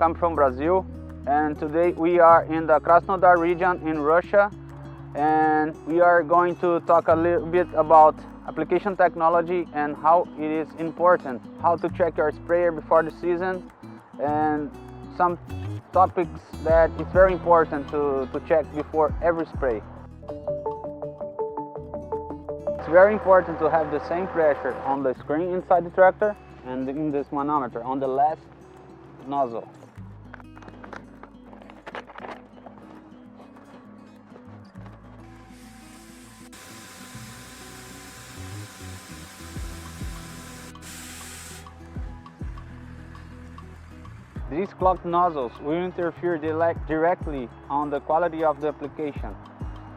I'm from Brazil, and today we are in the Krasnodar region in Russia, and we are going to talk a little bit about application technology and how it is important, how to check your sprayer before the season, and some topics that it's very important to check before every spray. It's very important to have the same pressure on the screen inside the tractor and in this manometer on the last nozzle. These clogged nozzles will interfere directly on the quality of the application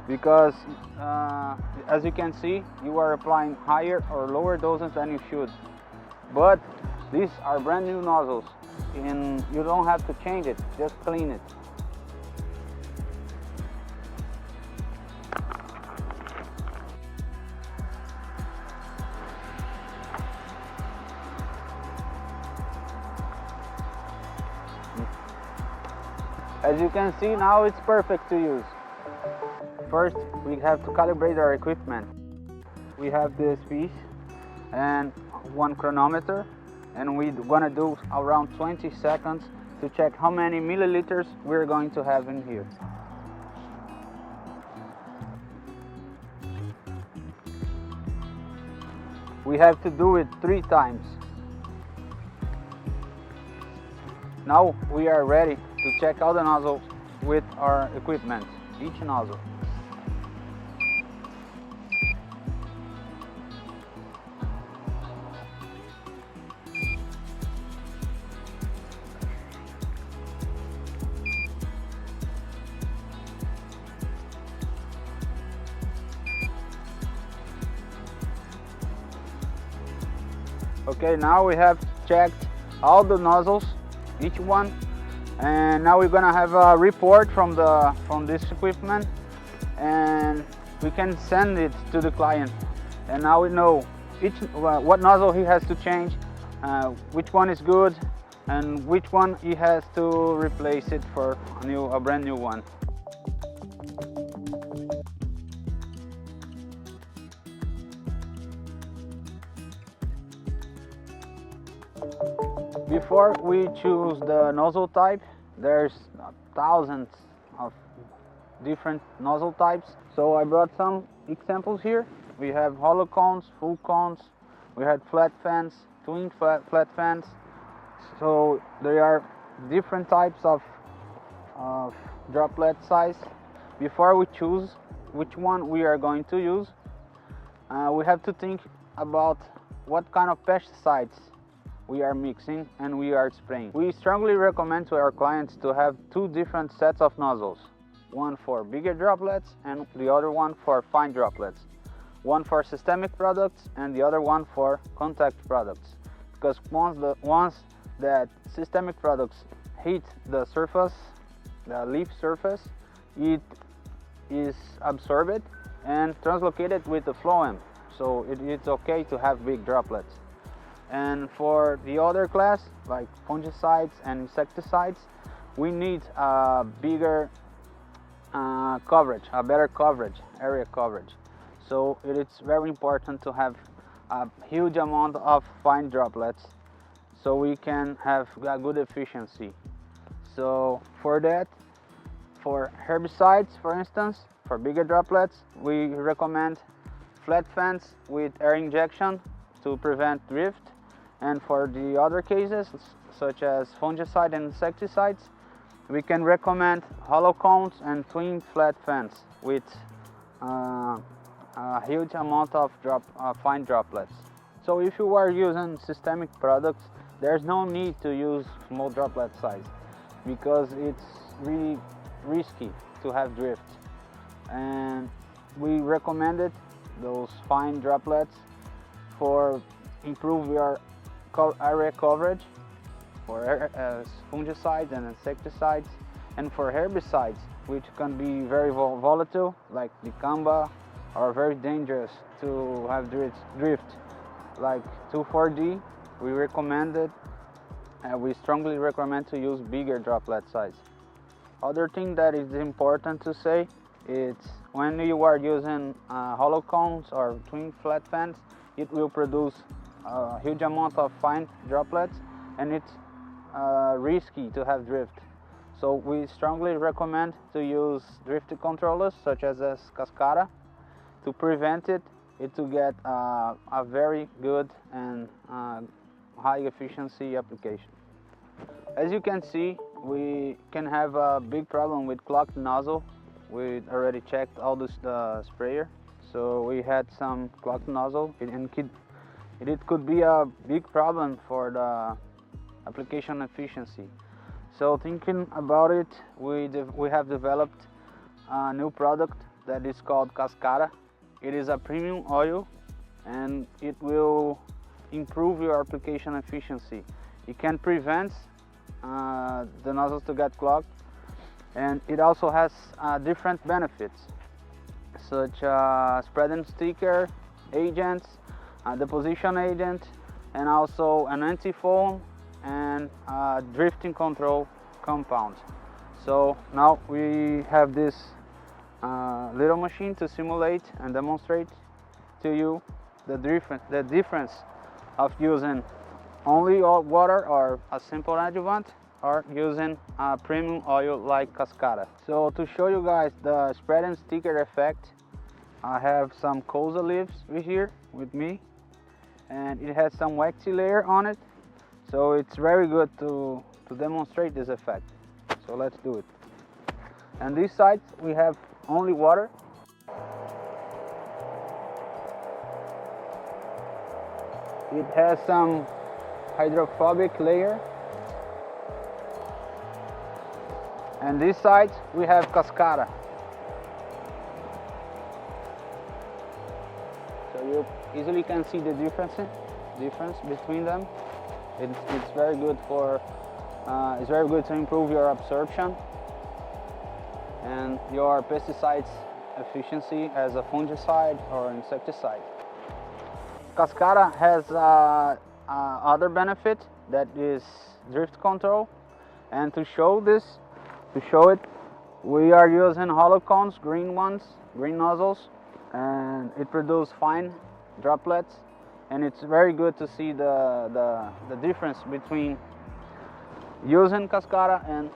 because as you can see, you are applying higher or lower doses than you should. But these are brand new nozzles and you don't have to change it, just clean it. As you can see, now it's perfect to use. First, we have to calibrate our equipment. We have this piece and one chronometer, and we're gonna do around 20 seconds to check how many milliliters we're going to have in here. We have to do it 3 times. Now we are ready to check out the nozzles with our equipment, each nozzle. Okay, now we have checked all the nozzles, each one, and now we're gonna have a report from this equipment, and we can send it to the client. And now we know what nozzle he has to change, which one is good, and which one he has to replace it for a brand new one. Before we choose the nozzle type, there's thousands of different nozzle types. So I brought some examples here. We have hollow cones, full cones, we had flat fans, twin flat fans. So there are different types of droplet size. Before we choose which one we are going to use, we have to think about what kind of pesticides we are mixing and we are spraying. We strongly recommend to our clients to have 2 different sets of nozzles, one for bigger droplets and the other one for fine droplets, one for systemic products and the other one for contact products, because once that systemic products hit the surface, the leaf surface, it is absorbed and translocated with the phloem, so it's okay to have big droplets. And for the other class, like fungicides and insecticides, we need a bigger coverage, a better coverage, area coverage. So it is very important to have a huge amount of fine droplets so we can have a good efficiency. So for that, for herbicides, for instance, for bigger droplets, we recommend flat fans with air injection to prevent drift. And for the other cases, such as fungicide and insecticides, we can recommend hollow cones and twin flat fans with a huge amount of fine droplets. So if you are using systemic products, there's no need to use small droplet size because it's really risky to have drift. And we recommended those fine droplets for improve your area coverage for fungicides and insecticides, and for herbicides, which can be very volatile, like dicamba, or very dangerous to have drift, like 2,4-D. We recommend it we strongly recommend to use bigger droplet size. Other thing that is important to say is when you are using hollow cones or twin flat fans, it will produce a huge amount of fine droplets, and it's risky to have drift. So we strongly recommend to use drift controllers such as Cascada to prevent it to get a very good and high efficiency application. As you can see, we can have a big problem with clogged nozzle. We already checked all the sprayer, so we had some clogged nozzle, and it could be a big problem for the application efficiency. So thinking about it, we have developed a new product that is called Cascada. It is a premium oil, and it will improve your application efficiency. It can prevent the nozzles to get clogged, and it also has different benefits such as spread and sticker agents, deposition agent, and also an anti-foam and drifting control compound. So now we have this little machine to simulate and demonstrate to you the difference of using only water or a simple adjuvant, or using a premium oil like Cascada. So to show you guys the spread and sticker effect, I have some colza leaves here with me, and it has some waxy layer on it, so it's very good to demonstrate this effect. So let's do it. And this side we have only water. It has some hydrophobic layer, and this side we have Cascada. So you easily can see the difference between them. It's very good for it's very good to improve your absorption and your pesticides efficiency as a fungicide or insecticide. Cascada has other benefit, that is drift control, and to show it, we are using hollow cones, green nozzles, and it produces fine droplets, and it's very good to see the difference between using Cascada and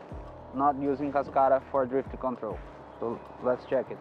not using Cascada for drift control. So let's check it.